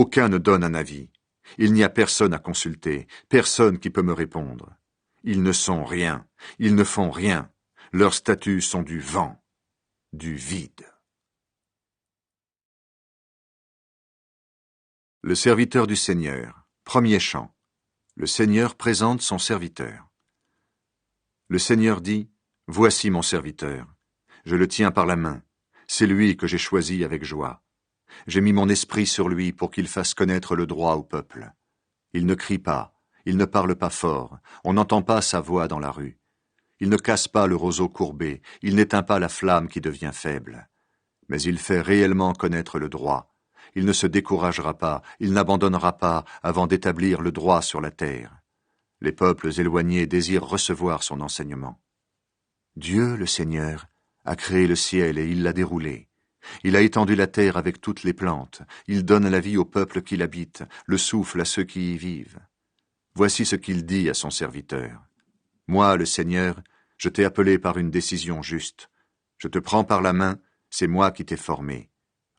Aucun ne donne un avis. Il n'y a personne à consulter, personne qui peut me répondre. Ils ne sont rien, ils ne font rien. Leurs statuts sont du vent, du vide. Le serviteur du Seigneur. Premier chant. Le Seigneur présente son serviteur. Le Seigneur dit, « Voici mon serviteur. Je le tiens par la main. C'est lui que j'ai choisi avec joie. J'ai mis mon esprit sur lui pour qu'il fasse connaître le droit au peuple. Il ne crie pas, il ne parle pas fort, on n'entend pas sa voix dans la rue. Il ne casse pas le roseau courbé, il n'éteint pas la flamme qui devient faible. Mais il fait réellement connaître le droit. Il ne se découragera pas, il n'abandonnera pas avant d'établir le droit sur la terre. Les peuples éloignés désirent recevoir son enseignement. Dieu, le Seigneur, a créé le ciel et il l'a déroulé. Il a étendu la terre avec toutes les plantes. Il donne la vie au peuple qui l'habite, le souffle à ceux qui y vivent. Voici ce qu'il dit à son serviteur. Moi, le Seigneur, je t'ai appelé par une décision juste. Je te prends par la main, c'est moi qui t'ai formé.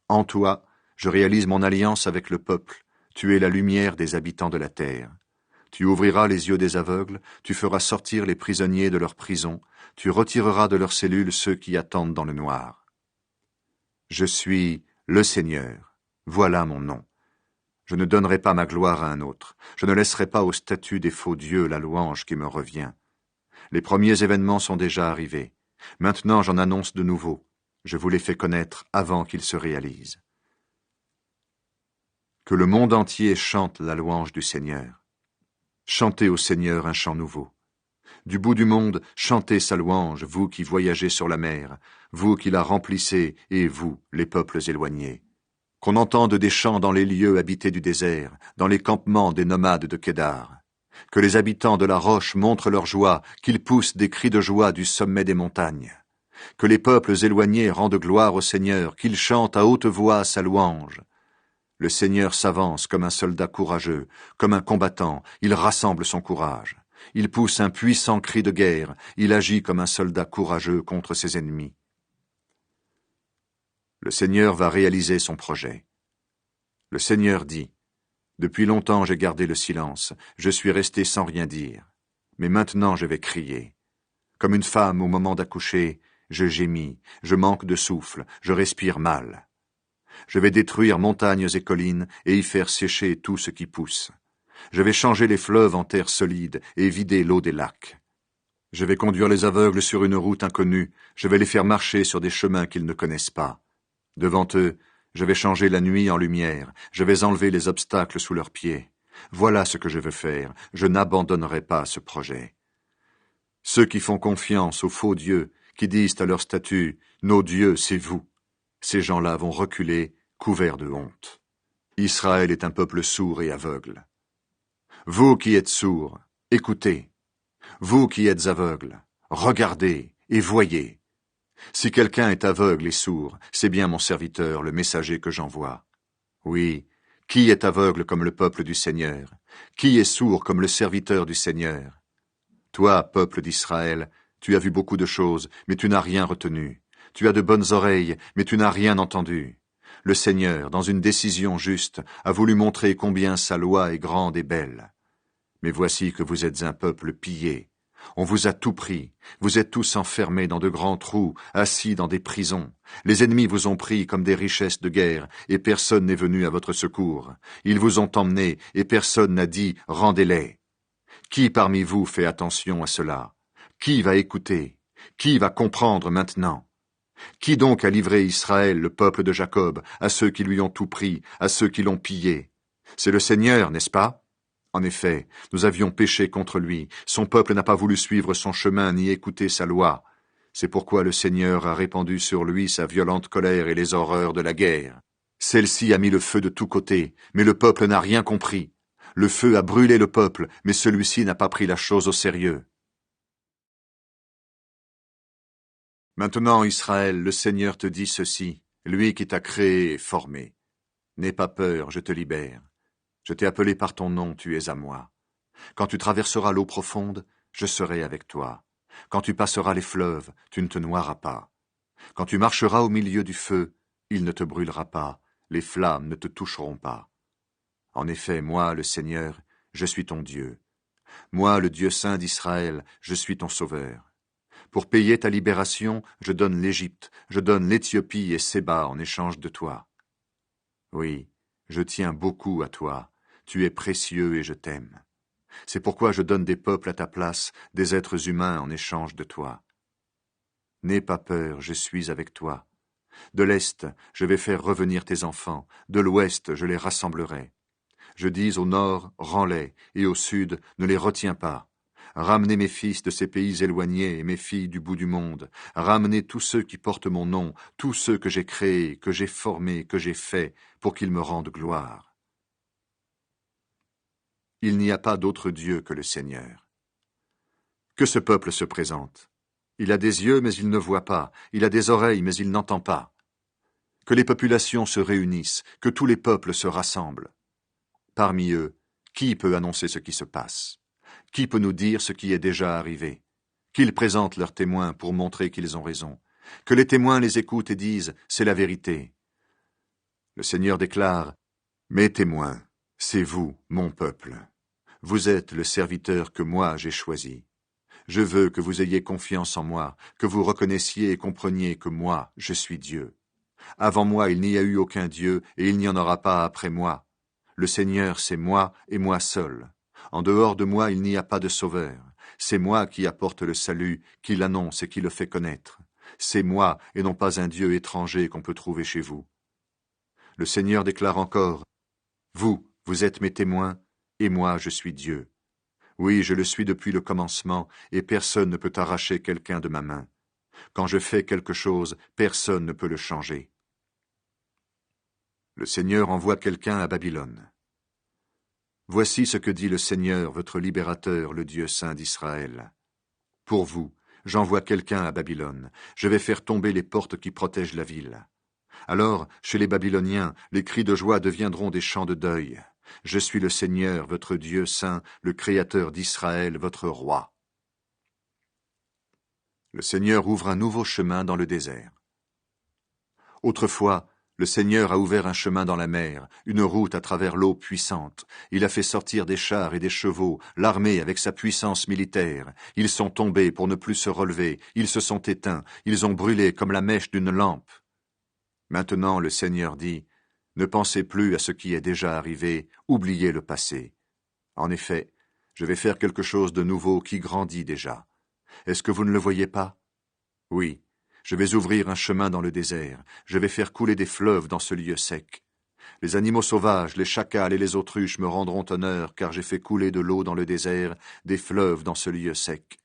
En toi, je réalise mon alliance avec le peuple. Tu es la lumière des habitants de la terre. Tu ouvriras les yeux des aveugles, tu feras sortir les prisonniers de leur prison, tu retireras de leurs cellules ceux qui attendent dans le noir. Je suis le Seigneur, voilà mon nom. Je ne donnerai pas ma gloire à un autre, je ne laisserai pas au statut des faux dieux la louange qui me revient. Les premiers événements sont déjà arrivés. Maintenant j'en annonce de nouveaux. Je vous les fais connaître avant qu'ils se réalisent. Que le monde entier chante la louange du Seigneur. Chantez au Seigneur un chant nouveau. Du bout du monde, chantez sa louange, vous qui voyagez sur la mer, vous qui la remplissez, et vous, les peuples éloignés. Qu'on entende des chants dans les lieux habités du désert, dans les campements des nomades de Kédar. Que les habitants de la roche montrent leur joie, qu'ils poussent des cris de joie du sommet des montagnes. Que les peuples éloignés rendent gloire au Seigneur, qu'ils chantent à haute voix sa louange. Le Seigneur s'avance comme un soldat courageux, comme un combattant, il rassemble son courage. Il pousse un puissant cri de guerre, il agit comme un soldat courageux contre ses ennemis. Le Seigneur va réaliser son projet. Le Seigneur dit, « Depuis longtemps j'ai gardé le silence, je suis resté sans rien dire. Mais maintenant je vais crier. Comme une femme au moment d'accoucher, je gémis, je manque de souffle, je respire mal. Je vais détruire montagnes et collines et y faire sécher tout ce qui pousse. Je vais changer les fleuves en terre solide et vider l'eau des lacs. Je vais conduire les aveugles sur une route inconnue, je vais les faire marcher sur des chemins qu'ils ne connaissent pas. Devant eux, je vais changer la nuit en lumière, je vais enlever les obstacles sous leurs pieds. Voilà ce que je veux faire, je n'abandonnerai pas ce projet. Ceux qui font confiance aux faux dieux, qui disent à leur statut « Nos dieux, c'est vous », ces gens-là vont reculer, couverts de honte. Israël est un peuple sourd et aveugle. Vous qui êtes sourds, écoutez. Vous qui êtes aveugles, regardez et voyez. Si quelqu'un est aveugle et sourd, c'est bien mon serviteur, le messager que j'envoie. Oui, qui est aveugle comme le peuple du Seigneur? Qui est sourd comme le serviteur du Seigneur? Toi, peuple d'Israël, tu as vu beaucoup de choses, mais tu n'as rien retenu. Tu as de bonnes oreilles, mais tu n'as rien entendu. Le Seigneur, dans une décision juste, a voulu montrer combien sa loi est grande et belle. Mais voici que vous êtes un peuple pillé. On vous a tout pris. Vous êtes tous enfermés dans de grands trous, assis dans des prisons. Les ennemis vous ont pris comme des richesses de guerre, et personne n'est venu à votre secours. Ils vous ont emmenés, et personne n'a dit « rendez-les ». Qui parmi vous fait attention à cela? Qui va écouter? Qui va comprendre maintenant? Qui donc a livré Israël, le peuple de Jacob, à ceux qui lui ont tout pris, à ceux qui l'ont pillé? C'est le Seigneur, n'est-ce pas? En effet, nous avions péché contre lui, son peuple n'a pas voulu suivre son chemin ni écouter sa loi. C'est pourquoi le Seigneur a répandu sur lui sa violente colère et les horreurs de la guerre. Celle-ci a mis le feu de tous côtés, mais le peuple n'a rien compris. Le feu a brûlé le peuple, mais celui-ci n'a pas pris la chose au sérieux. Maintenant, Israël, le Seigneur te dit ceci, lui qui t'a créé et formé. N'aie pas peur, je te libère. Je t'ai appelé par ton nom, tu es à moi. Quand tu traverseras l'eau profonde, je serai avec toi. Quand tu passeras les fleuves, tu ne te noieras pas. Quand tu marcheras au milieu du feu, il ne te brûlera pas, les flammes ne te toucheront pas. En effet, moi, le Seigneur, je suis ton Dieu. Moi, le Dieu saint d'Israël, je suis ton sauveur. Pour payer ta libération, je donne l'Égypte, je donne l'Éthiopie et Séba en échange de toi. Oui, je tiens beaucoup à toi, tu es précieux et je t'aime. C'est pourquoi je donne des peuples à ta place, des êtres humains en échange de toi. N'aie pas peur, je suis avec toi. De l'Est, je vais faire revenir tes enfants, de l'Ouest, je les rassemblerai. Je dis au Nord, rends-les, et au Sud, ne les retiens pas. Ramenez mes fils de ces pays éloignés et mes filles du bout du monde. Ramenez tous ceux qui portent mon nom, tous ceux que j'ai créés, que j'ai formés, que j'ai faits, pour qu'ils me rendent gloire. Il n'y a pas d'autre Dieu que le Seigneur. Que ce peuple se présente. Il a des yeux, mais il ne voit pas. Il a des oreilles, mais il n'entend pas. Que les populations se réunissent, que tous les peuples se rassemblent. Parmi eux, qui peut annoncer ce qui se passe? Qui peut nous dire ce qui est déjà arrivé? Qu'ils présentent leurs témoins pour montrer qu'ils ont raison. Que les témoins les écoutent et disent « c'est la vérité ». Le Seigneur déclare « Mes témoins, c'est vous, mon peuple. Vous êtes le serviteur que moi j'ai choisi. Je veux que vous ayez confiance en moi, que vous reconnaissiez et compreniez que moi, je suis Dieu. Avant moi, il n'y a eu aucun Dieu, et il n'y en aura pas après moi. Le Seigneur, c'est moi et moi seul. En dehors de moi, il n'y a pas de sauveur. C'est moi qui apporte le salut, qui l'annonce et qui le fait connaître. C'est moi et non pas un Dieu étranger qu'on peut trouver chez vous. Le Seigneur déclare encore, « Vous êtes mes témoins, et moi je suis Dieu. Oui, je le suis depuis le commencement, et personne ne peut arracher quelqu'un de ma main. Quand je fais quelque chose, personne ne peut le changer. » Le Seigneur envoie quelqu'un à Babylone. Voici ce que dit le Seigneur, votre libérateur, le Dieu saint d'Israël. Pour vous, j'envoie quelqu'un à Babylone. Je vais faire tomber les portes qui protègent la ville. Alors, chez les Babyloniens, les cris de joie deviendront des chants de deuil. Je suis le Seigneur, votre Dieu saint, le Créateur d'Israël, votre roi. Le Seigneur ouvre un nouveau chemin dans le désert. Autrefois, le Seigneur a ouvert un chemin dans la mer, une route à travers l'eau puissante. Il a fait sortir des chars et des chevaux, l'armée avec sa puissance militaire. Ils sont tombés pour ne plus se relever, ils se sont éteints, ils ont brûlé comme la mèche d'une lampe. Maintenant, le Seigneur dit, « Ne pensez plus à ce qui est déjà arrivé, oubliez le passé. En effet, je vais faire quelque chose de nouveau qui grandit déjà. Est-ce que vous ne le voyez pas? Oui. Je vais ouvrir un chemin dans le désert, je vais faire couler des fleuves dans ce lieu sec. Les animaux sauvages, les chacals et les autruches me rendront honneur, car j'ai fait couler de l'eau dans le désert, des fleuves dans ce lieu sec.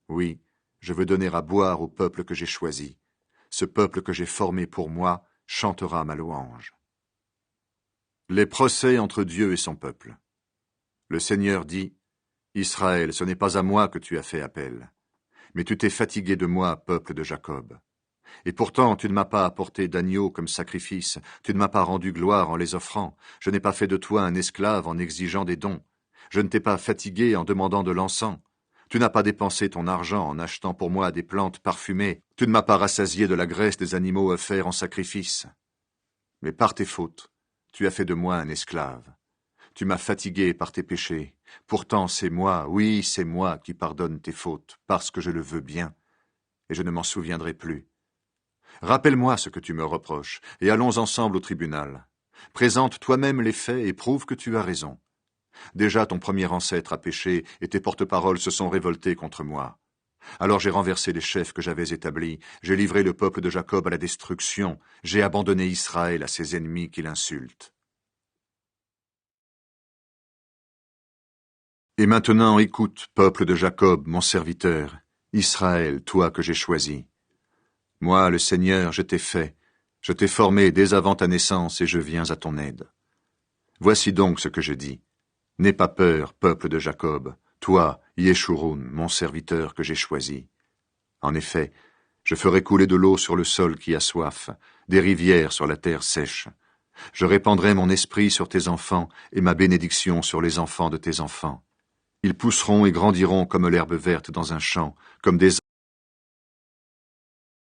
Oui, je veux donner à boire au peuple que j'ai choisi. Ce peuple que j'ai formé pour moi chantera ma louange. » Les procès entre Dieu et son peuple. Le Seigneur dit, « Israël, ce n'est pas à moi que tu as fait appel. Mais tu t'es fatigué de moi, peuple de Jacob. Et pourtant tu ne m'as pas apporté d'agneau comme sacrifice, tu ne m'as pas rendu gloire en les offrant, je n'ai pas fait de toi un esclave en exigeant des dons, je ne t'ai pas fatigué en demandant de l'encens, tu n'as pas dépensé ton argent en achetant pour moi des plantes parfumées, tu ne m'as pas rassasié de la graisse des animaux offerts en sacrifice. Mais par tes fautes, tu as fait de moi un esclave. Tu m'as fatigué par tes péchés. Pourtant c'est moi, oui, c'est moi qui pardonne tes fautes, parce que je le veux bien, et je ne m'en souviendrai plus. Rappelle-moi ce que tu me reproches, et allons ensemble au tribunal. Présente toi-même les faits et prouve que tu as raison. Déjà ton premier ancêtre a péché, et tes porte-paroles se sont révoltés contre moi. Alors j'ai renversé les chefs que j'avais établis, j'ai livré le peuple de Jacob à la destruction, j'ai abandonné Israël à ses ennemis qui l'insultent. Et maintenant écoute, peuple de Jacob, mon serviteur, Israël, toi que j'ai choisi. Moi, le Seigneur, je t'ai fait, je t'ai formé dès avant ta naissance et je viens à ton aide. Voici donc ce que je dis. N'aie pas peur, peuple de Jacob, toi, Yeshurun, mon serviteur que j'ai choisi. En effet, je ferai couler de l'eau sur le sol qui a soif, des rivières sur la terre sèche. Je répandrai mon esprit sur tes enfants et ma bénédiction sur les enfants de tes enfants. Ils pousseront et grandiront comme l'herbe verte dans un champ, comme des